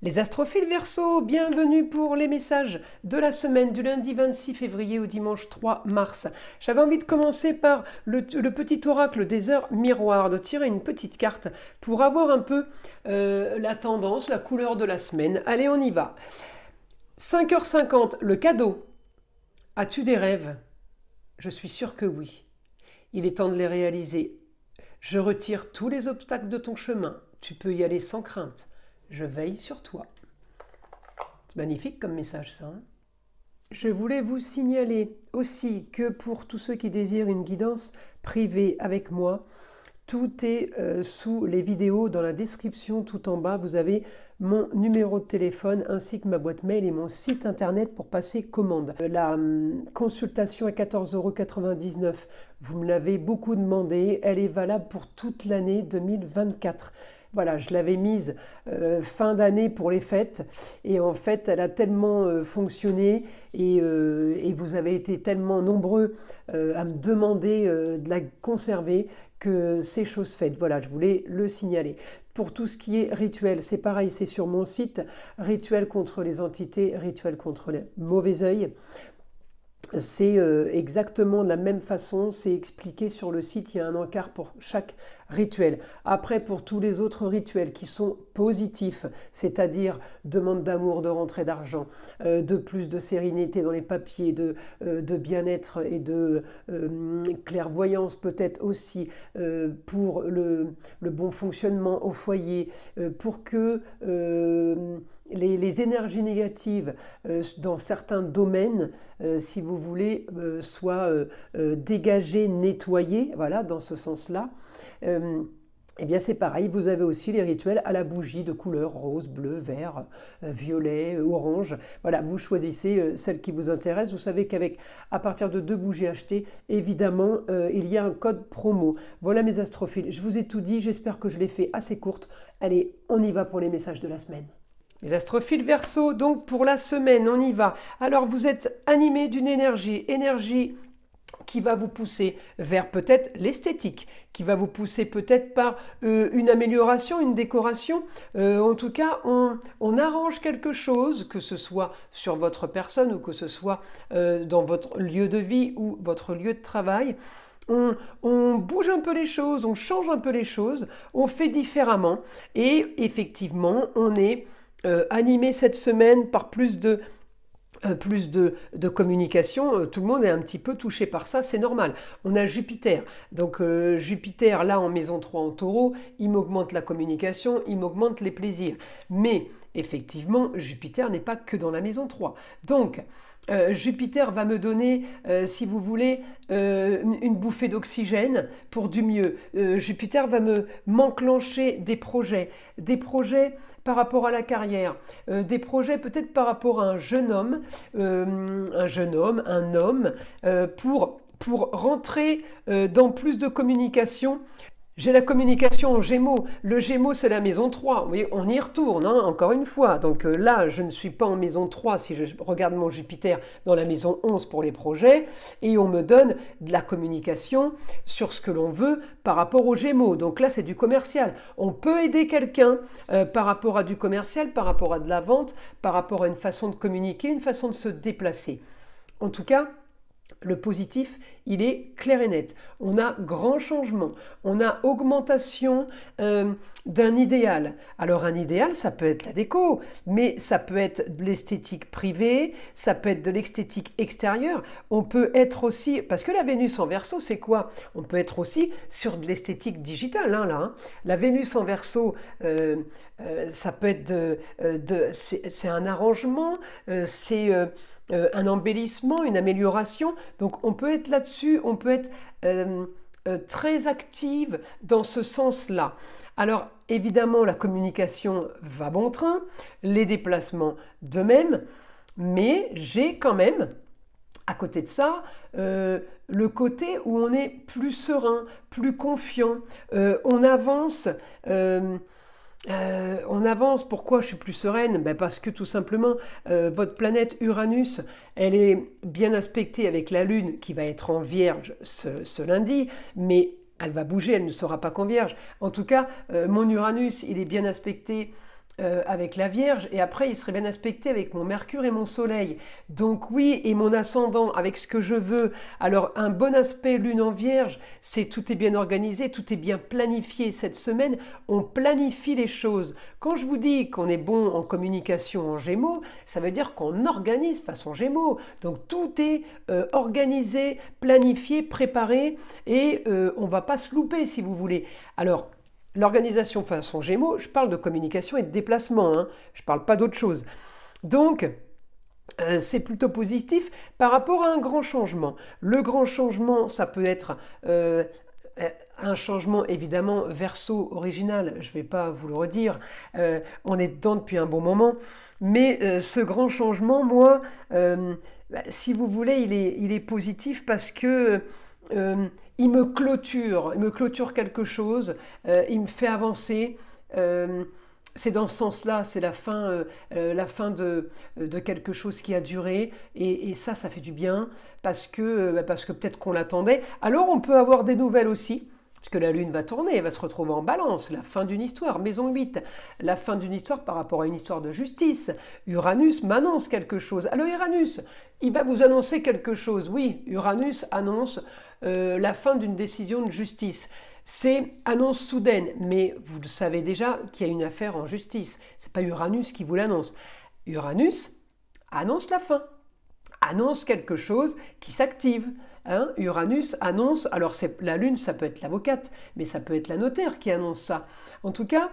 Les astrophiles Verseau, bienvenue pour les messages de la semaine du lundi 26 février au dimanche 3 mars. J'avais envie de commencer par le petit oracle des heures miroirs, de tirer une petite carte pour avoir un peu la tendance, la couleur de la semaine. Allez, on y va. 5h50, le cadeau. As-tu des rêves? Je suis sûre que oui. Il est temps de les réaliser. Je retire tous les obstacles de ton chemin. Tu peux y aller sans crainte. Je veille sur toi. C'est magnifique comme message, ça. Je voulais vous signaler aussi que pour tous ceux qui désirent une guidance privée avec moi, tout est sous les vidéos dans la description tout en bas. Vous avez mon numéro de téléphone ainsi que ma boîte mail et mon site internet pour passer commande. La consultation à 14,99 €, vous me l'avez beaucoup demandé, elle est valable pour toute l'année 2024. Voilà, je l'avais mise fin d'année pour les fêtes et en fait elle a tellement fonctionné et vous avez été tellement nombreux à me demander de la conserver que c'est chose faite. Voilà, je voulais le signaler. Pour tout ce qui est rituel, c'est pareil, c'est sur mon site, rituel contre les entités, rituel contre les mauvais œil. C'est exactement de la même façon, c'est expliqué sur le site, il y a un encart pour chaque rituel. Après, pour tous les autres rituels qui sont positifs, c'est-à-dire demande d'amour, de rentrée d'argent, de plus de sérénité dans les papiers, de bien-être et de clairvoyance peut-être aussi, pour le bon fonctionnement au foyer, pour que les énergies négatives dans certains domaines, si vous voulez, soient dégagées, nettoyées, voilà, dans ce sens-là. Eh bien c'est pareil, vous avez aussi les rituels à la bougie de couleur rose, bleu, vert, violet, orange. Voilà, vous choisissez celle qui vous intéresse. Vous savez à partir de 2 bougies achetées, évidemment, il y a un code promo. Voilà mes astrophiles, je vous ai tout dit, j'espère que je l'ai fait assez courte. Allez, on y va pour les messages de la semaine. Les astrophiles Verseau, donc pour la semaine, on y va. Alors vous êtes animé d'une énergie qui va vous pousser vers peut-être l'esthétique, qui va vous pousser peut-être par une amélioration, une décoration. En tout cas, on arrange quelque chose, que ce soit sur votre personne ou que ce soit dans votre lieu de vie ou votre lieu de travail. On bouge un peu les choses, on change un peu les choses, on fait différemment et effectivement, on est animé cette semaine par plus de communication. Tout le monde est un petit peu touché par ça, c'est normal. On a Jupiter, donc Jupiter là en maison 3 en taureau, il m'augmente la communication, il m'augmente les plaisirs. Mais effectivement, Jupiter n'est pas que dans la maison 3. Donc, Jupiter va me donner, si vous voulez, une bouffée d'oxygène pour du mieux. Jupiter va m'enclencher des projets par rapport à la carrière, des projets peut-être par rapport à un jeune homme, un homme, pour rentrer dans plus de communication. J'ai la communication en Gémeaux. Le Gémeaux, c'est la maison 3. Oui, on y retourne, hein, encore une fois. Donc là, je ne suis pas en maison 3 si je regarde mon Jupiter dans la maison 11 pour les projets. Et on me donne de la communication sur ce que l'on veut par rapport aux Gémeaux. Donc là, c'est du commercial. On peut aider quelqu'un par rapport à du commercial, par rapport à de la vente, par rapport à une façon de communiquer, une façon de se déplacer. En tout cas, le positif, il est clair et net. On a grand changement, on a augmentation d'un idéal. Alors un idéal, ça peut être la déco, mais ça peut être de l'esthétique privée, ça peut être de l'esthétique extérieure. On peut être aussi, parce que la Vénus en Verseau, c'est quoi? On peut être aussi sur de l'esthétique digitale. Hein. La Vénus en Verseau, ça peut être c'est un arrangement, c'est un embellissement, une amélioration. Donc on peut être là-dessus, on peut être très active dans ce sens-là. Alors évidemment, la communication va bon train, les déplacements de même, mais j'ai quand même, à côté de ça, le côté où on est plus serein, plus confiant, on avance. On avance, pourquoi je suis plus sereine? Parce que tout simplement, votre planète Uranus, elle est bien aspectée avec la Lune qui va être en Vierge ce lundi, mais elle va bouger, elle ne sera pas qu'en Vierge. En tout cas, mon Uranus, il est bien aspecté avec la Vierge, et après il serait bien aspecté avec mon Mercure et mon Soleil. Donc oui, et mon ascendant avec ce que je veux. Alors un bon aspect Lune en Vierge, c'est tout est bien organisé, tout est bien planifié. Cette semaine, on planifie les choses. Quand je vous dis qu'on est bon en communication en Gémeaux, ça veut dire qu'on organise façon Gémeaux. Donc tout est organisé, planifié, préparé, et on ne va pas se louper si vous voulez. Alors, l'organisation façon Gémeaux, je parle de communication et de déplacement, hein. Je ne parle pas d'autre chose. Donc, c'est plutôt positif par rapport à un grand changement. Le grand changement, ça peut être un changement évidemment Verseau original, je ne vais pas vous le redire, on est dedans depuis un bon moment, mais ce grand changement, moi, si vous voulez, il est positif parce que il me clôture quelque chose, il me fait avancer. C'est dans ce sens-là, c'est la fin de quelque chose qui a duré, et ça fait du bien, parce que peut-être qu'on l'attendait. Alors on peut avoir des nouvelles aussi, parce que la Lune va tourner, elle va se retrouver en balance, la fin d'une histoire, maison 8, la fin d'une histoire par rapport à une histoire de justice. Uranus m'annonce quelque chose. Alors Uranus, il va vous annoncer quelque chose. Oui, Uranus annonce la fin d'une décision de justice. C'est annonce soudaine, mais vous le savez déjà qu'il y a une affaire en justice. C'est pas Uranus qui vous l'annonce. Uranus annonce la fin, annonce quelque chose qui s'active. Hein, Uranus annonce, alors la Lune, ça peut être l'avocate, mais ça peut être la notaire qui annonce ça. En tout cas,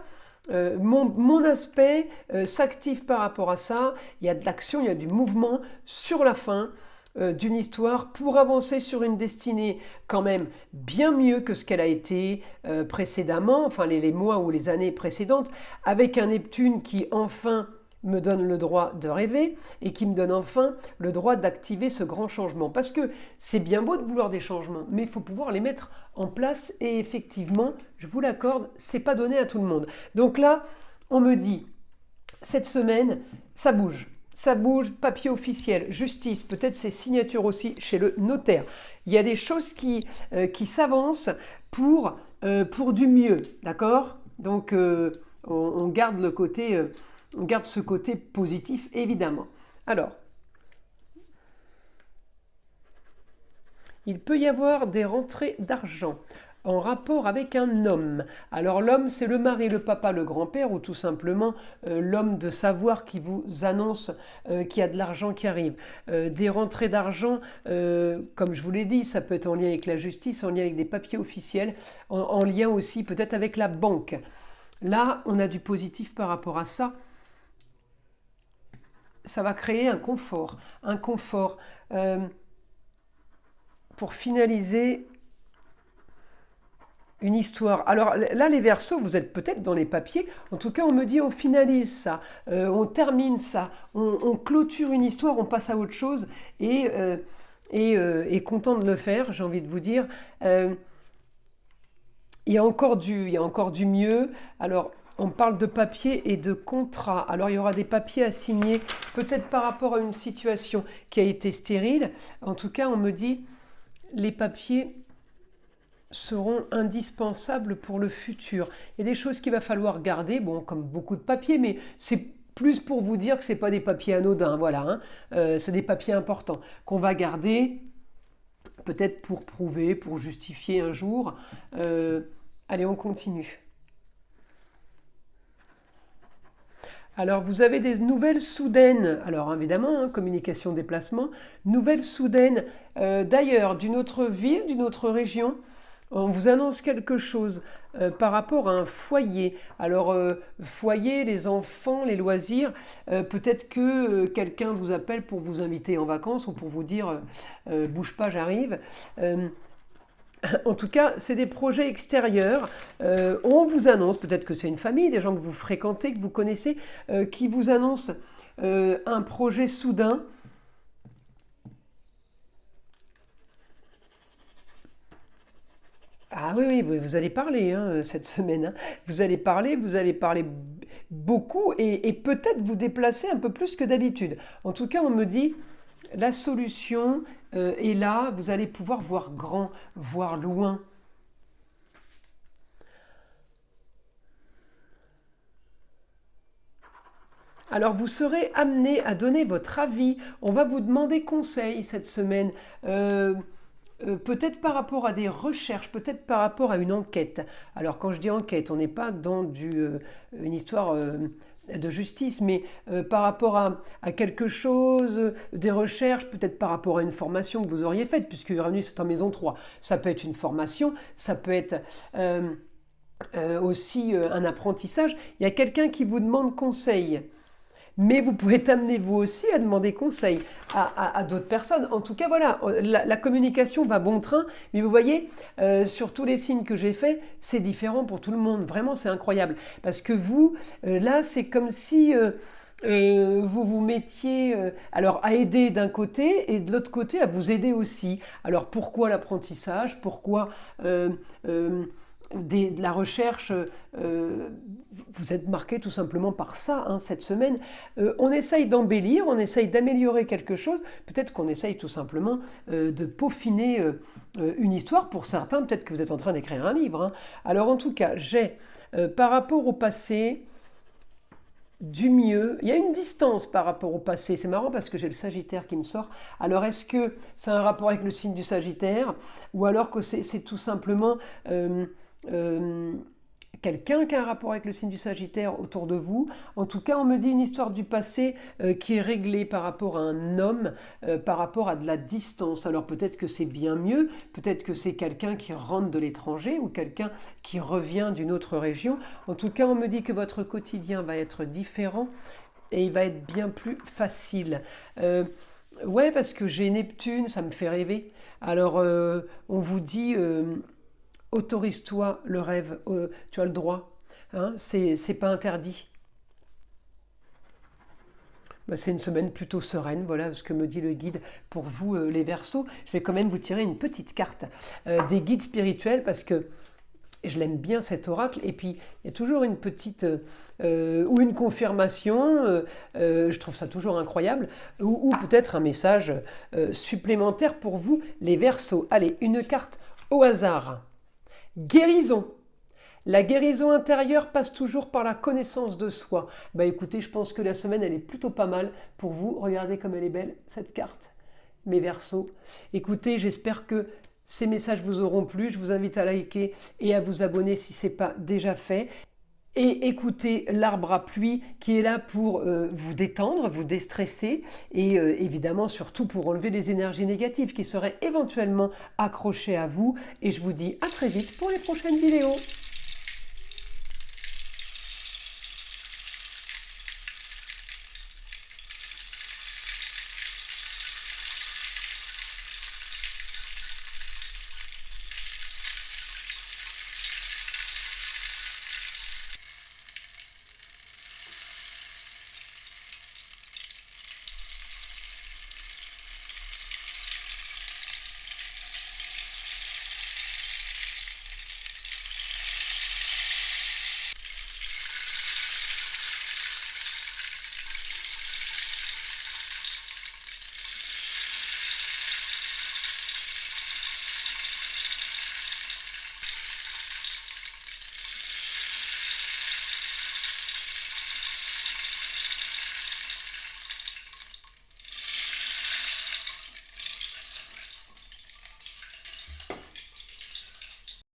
mon aspect s'active par rapport à ça. Il y a de l'action, il y a du mouvement sur la fin d'une histoire pour avancer sur une destinée quand même bien mieux que ce qu'elle a été précédemment, enfin les mois ou les années précédentes, avec un Neptune qui enfin me donne le droit de rêver et qui me donne enfin le droit d'activer ce grand changement. Parce que c'est bien beau de vouloir des changements, mais il faut pouvoir les mettre en place, et effectivement, je vous l'accorde, c'est pas donné à tout le monde. Donc là, on me dit, cette semaine, ça bouge. Ça bouge, papier officiel, justice, peut-être ses signatures aussi chez le notaire. Il y a des choses qui s'avancent pour du mieux, d'accord ? Donc on garde le côté... on garde ce côté positif, évidemment. Alors, il peut y avoir des rentrées d'argent en rapport avec un homme. Alors l'homme, c'est le mari, le papa, le grand-père, ou tout simplement l'homme de savoir qui vous annonce qu'il y a de l'argent qui arrive. Des rentrées d'argent, comme je vous l'ai dit, ça peut être en lien avec la justice, en lien avec des papiers officiels, en lien aussi peut-être avec la banque. Là, on a du positif par rapport à ça. Ça va créer un confort pour finaliser une histoire. Alors là, les Verseaux, vous êtes peut-être dans les papiers. En tout cas, on me dit on finalise ça, on termine ça, on clôture une histoire, on passe à autre chose, et content de le faire, j'ai envie de vous dire. Il y a encore du mieux. Alors, on parle de papier et de contrat. Alors, il y aura des papiers à signer, peut-être par rapport à une situation qui a été stérile. En tout cas, on me dit les papiers seront indispensables pour le futur. Il y a des choses qu'il va falloir garder, bon, comme beaucoup de papiers, mais c'est plus pour vous dire que ce n'est pas des papiers anodins, voilà, hein. C'est des papiers importants qu'on va garder, peut-être pour prouver, pour justifier un jour. Allez, on continue. Alors, vous avez des nouvelles soudaines. Alors, évidemment, hein, communication, déplacement. Nouvelles soudaines d'ailleurs, d'une autre ville, d'une autre région. On vous annonce quelque chose par rapport à un foyer. Alors, foyer, les enfants, les loisirs. Peut-être que quelqu'un vous appelle pour vous inviter en vacances ou pour vous dire bouge pas, j'arrive. En tout cas, c'est des projets extérieurs. On vous annonce, peut-être que c'est une famille, des gens que vous fréquentez, que vous connaissez, qui vous annoncent un projet soudain. Ah oui, vous allez parler hein, cette semaine. Hein. Vous allez parler beaucoup, et peut-être vous déplacer un peu plus que d'habitude. En tout cas, on me dit, la solution est là, vous allez pouvoir voir grand, voir loin. Alors vous serez amené à donner votre avis. On va vous demander conseil cette semaine. Peut-être par rapport à des recherches, peut-être par rapport à une enquête. Alors quand je dis enquête, on n'est pas dans une histoire de justice, mais par rapport à quelque chose, des recherches, peut-être par rapport à une formation que vous auriez faite, puisque Uranus est en maison 3. Ça peut être une formation, ça peut être aussi un apprentissage. Il y a quelqu'un qui vous demande conseil. Mais vous pouvez t'amener vous aussi à demander conseil à d'autres personnes. En tout cas, voilà, la communication va bon train. Mais vous voyez, sur tous les signes que j'ai faits, c'est différent pour tout le monde. Vraiment, c'est incroyable. Parce que vous, là, c'est comme si vous vous mettiez alors à aider d'un côté et de l'autre côté à vous aider aussi. Alors pourquoi l'apprentissage? Pourquoi de la recherche, vous êtes marqué tout simplement par ça hein, cette semaine. On essaye d'embellir, on essaye d'améliorer quelque chose, peut-être qu'on essaye tout simplement de peaufiner une histoire. Pour certains, peut-être que vous êtes en train d'écrire un livre. Hein. Alors en tout cas, j'ai par rapport au passé du mieux, il y a une distance par rapport au passé, c'est marrant parce que j'ai le Sagittaire qui me sort, alors est-ce que c'est un rapport avec le signe du Sagittaire ou alors que c'est tout simplement quelqu'un qui a un rapport avec le signe du Sagittaire autour de vous. En tout cas, on me dit une histoire du passé qui est réglée par rapport à un homme, par rapport à de la distance. Alors peut-être que c'est bien mieux, peut-être que c'est quelqu'un qui rentre de l'étranger ou quelqu'un qui revient d'une autre région. En tout cas, on me dit que votre quotidien va être différent et il va être bien plus facile. Ouais, parce que j'ai Neptune, ça me fait rêver. Alors, on vous dit... autorise-toi le rêve, tu as le droit, hein, c'est pas interdit. Ben, c'est une semaine plutôt sereine, voilà ce que me dit le guide pour vous les Verseaux. Je vais quand même vous tirer une petite carte des guides spirituels parce que je l'aime bien cet oracle et puis il y a toujours une petite ou une confirmation, je trouve ça toujours incroyable, ou peut-être un message supplémentaire pour vous les Verseaux. Allez, une carte au hasard. Guérison. La guérison intérieure passe toujours par la connaissance de soi. Bah écoutez, je pense que la semaine, elle est plutôt pas mal pour vous. Regardez comme elle est belle, cette carte, mes Verseaux. Écoutez, j'espère que ces messages vous auront plu. Je vous invite à liker et à vous abonner si ce n'est pas déjà fait. Et écoutez l'arbre à pluie qui est là pour vous détendre, vous déstresser et évidemment surtout pour enlever les énergies négatives qui seraient éventuellement accrochées à vous. Et je vous dis à très vite pour les prochaines vidéos.